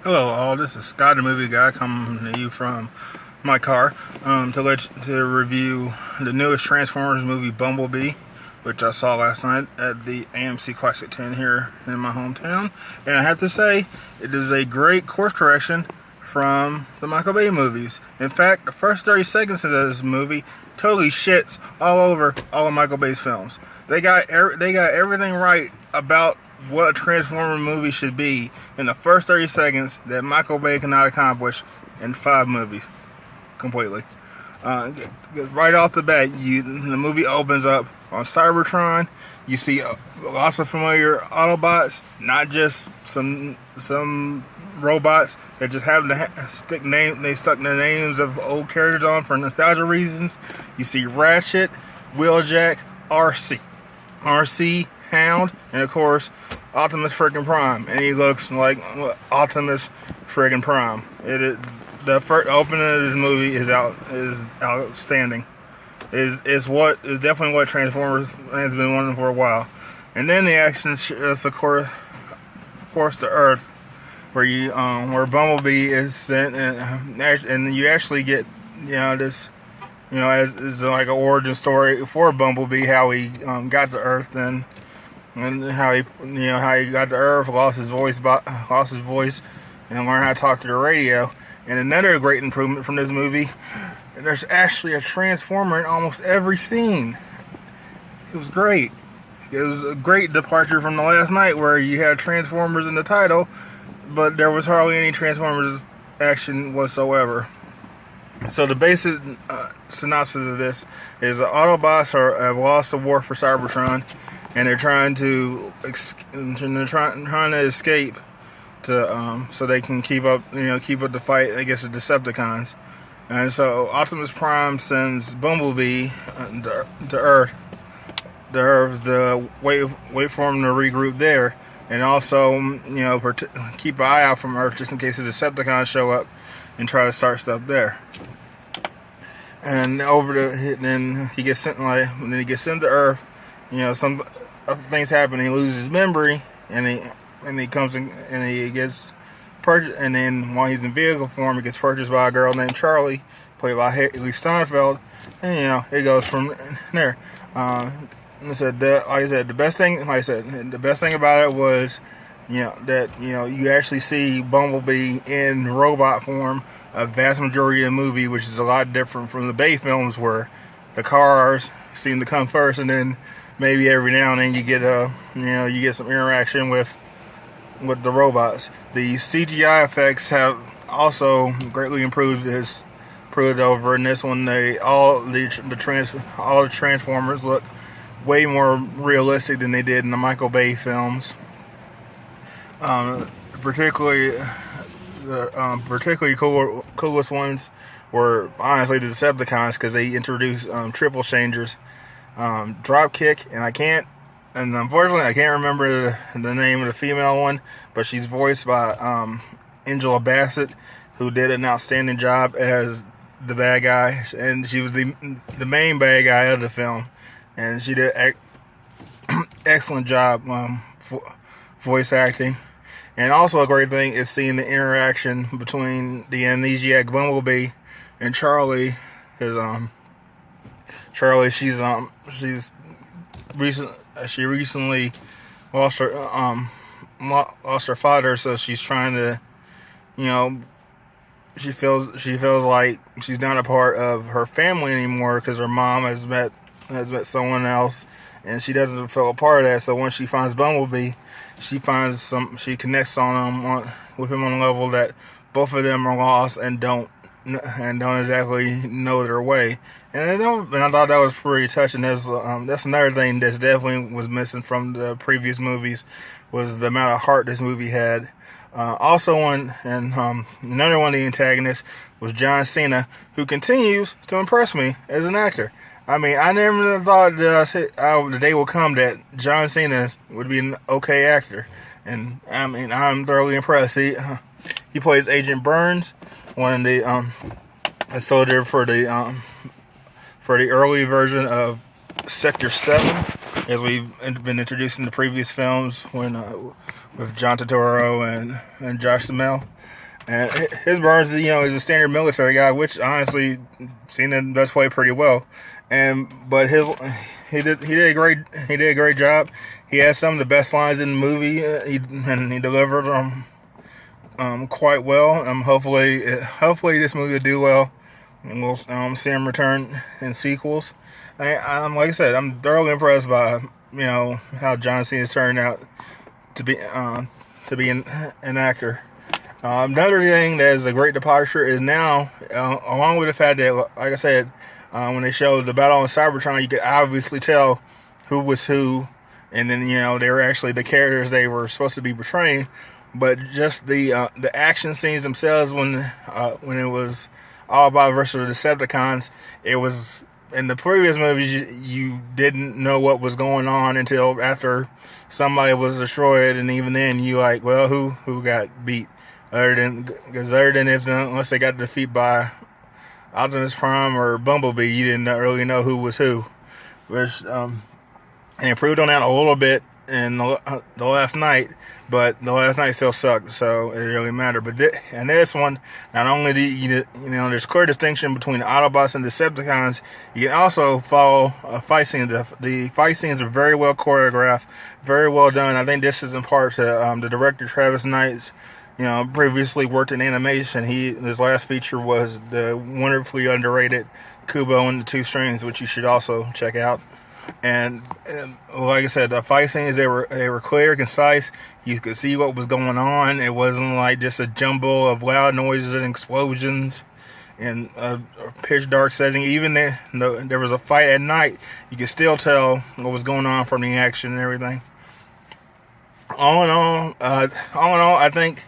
Hello all, this is Scott the Movie Guy coming to you from my car to review the newest Transformers movie, Bumblebee, which I saw last night at the AMC Classic 10 here in my hometown. And I have to say, it is a great course correction from the Michael Bay movies. In fact, the first 30 seconds of this movie totally shits all over all of Michael Bay's films. They got everything right about what a Transformer movie should be in the first 30 seconds that Michael Bay cannot accomplish in 5 movies completely. Right off the bat, the movie opens up on Cybertron. You see lots of familiar Autobots, not just some robots that just happen to they stuck the names of old characters on for nostalgia reasons. You see Ratchet, Wheeljack, RC, Hound, and of course Optimus freaking Prime, and he looks like Optimus freaking Prime. It is the first opening of this movie is outstanding. Is definitely what Transformers has been wanting for a while. And then the action is of course to Earth, where Bumblebee is sent, and you actually get this as like an origin story for Bumblebee, how he got to Earth and how he got to Earth, lost his voice, and learned how to talk to the radio. And another great improvement from this movie, there's actually a Transformer in almost every scene. It was great. It was a great departure from the last night where you had Transformers in the title, but there was hardly any Transformers action whatsoever. So the basic synopsis of this is the Autobots have lost the war for Cybertron, and they're trying to escape so they can keep up the fight against the Decepticons. And so Optimus Prime sends Bumblebee to Earth to wait for him to regroup there, and also keep an eye out from Earth just in case the Decepticons show up and try to start stuff there. And then he gets sent to Earth. Some things happen. He loses his memory, and he comes in, and he gets purchased. And then while he's in vehicle form, he gets purchased by a girl named Charlie, played by Haley Steinfeld. And it goes from there. The best thing about it was that you actually see Bumblebee in robot form a vast majority of the movie, which is a lot different from the Bay films where the cars seem to come first, and then maybe every now and then you get some interaction with the robots. The CGI effects have also greatly improved over in this one. All the Transformers look way more realistic than they did in the Michael Bay films. Particularly coolest ones were honestly the Decepticons, because they introduced triple changers, Dropkick, and unfortunately I can't remember the name of the female one, but she's voiced by Angela Bassett, who did an outstanding job as the bad guy, and she was the main bad guy of the film, and she did excellent job voice acting. And also a great thing is seeing the interaction between the amnesiac Bumblebee and Charlie. Charlie, she recently lost her father, so she's trying to, she feels like she's not a part of her family anymore because her mom has met someone else, and she doesn't feel a part of that. So when she finds Bumblebee, she connects with him on a level that both of them are lost and don't exactly know their way. And I thought that was pretty touching. That's another thing that's definitely was missing from the previous movies, was the amount of heart this movie had. Another one of the antagonists was John Cena, who continues to impress me as an actor. I mean, I never thought the day would come that John Cena would be an okay actor, and I mean, I'm thoroughly impressed. He plays Agent Burns, one of a soldier for the early version of Sector 7, as we've been introduced in the previous films with John Turturro and Josh Duhamel. And his Burns, he's a standard military guy, which honestly, Cena does play pretty well. But he did a great job. He has some of the best lines in the movie, and he delivered them quite well. Hopefully this movie will do well, and we'll see him return in sequels. Like I said, I'm thoroughly impressed by how John Cena's turned out to be an actor. Another thing that is a great departure is now, along with the fact that, like I said, when they showed the battle on Cybertron, you could obviously tell who was who, and then they were actually the characters they were supposed to be portraying. But just the action scenes themselves, when it was Autobots versus Decepticons, it was in the previous movies you didn't know what was going on until after somebody was destroyed, and even then you like, well, who got beat? Unless they got defeated by Optimus Prime or Bumblebee, you didn't really know who was who. Which and improved on that a little bit in the last night, but the last night still sucked, so it didn't really matter. But in this one, not only do there's clear distinction between Autobots and Decepticons, you can also follow a fight scene. The fight scenes are very well choreographed, very well done. I think this is in part to the director Travis Knight's. Previously worked in animation. His last feature was the wonderfully underrated Kubo and the Two Strings, which you should also check out. And like I said, the fight scenes, they were clear, concise. You could see what was going on. It wasn't like just a jumble of loud noises and explosions in a pitch dark setting. Even there was a fight at night, you could still tell what was going on from the action and everything. All in all, I think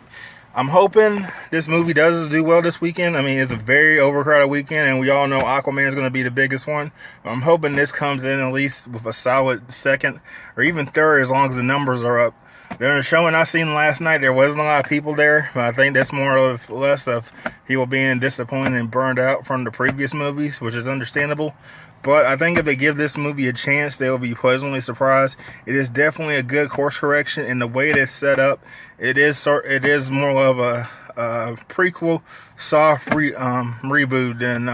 I'm hoping this movie does do well this weekend. I mean, it's a very overcrowded weekend, and we all know Aquaman is going to be the biggest one. I'm hoping this comes in at least with a solid second or even third, as long as the numbers are up. During the showing I seen last night, there wasn't a lot of people there, but I think that's less of people being disappointed and burned out from the previous movies, which is understandable. But I think if they give this movie a chance, they'll be pleasantly surprised. It is definitely a good course correction in the way it's set up. It is more of a prequel, soft reboot than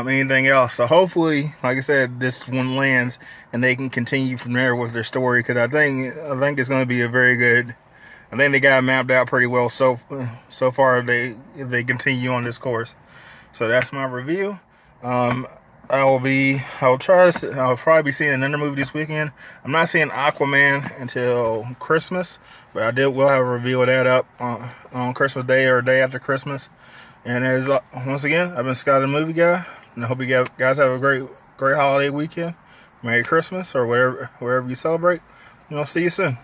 anything else. So hopefully, like I said, this one lands and they can continue from there with their story, because I think it's going to be a very good. I think they got it mapped out pretty well so far. If they continue on this course. So that's my review. I'll probably be seeing another movie this weekend. I'm not seeing Aquaman until Christmas, but we'll have a review of that up on Christmas Day or day after Christmas. And once again, I've been Scott the Movie Guy, and I hope you guys have a great holiday weekend. Merry Christmas, or wherever you celebrate. See you soon.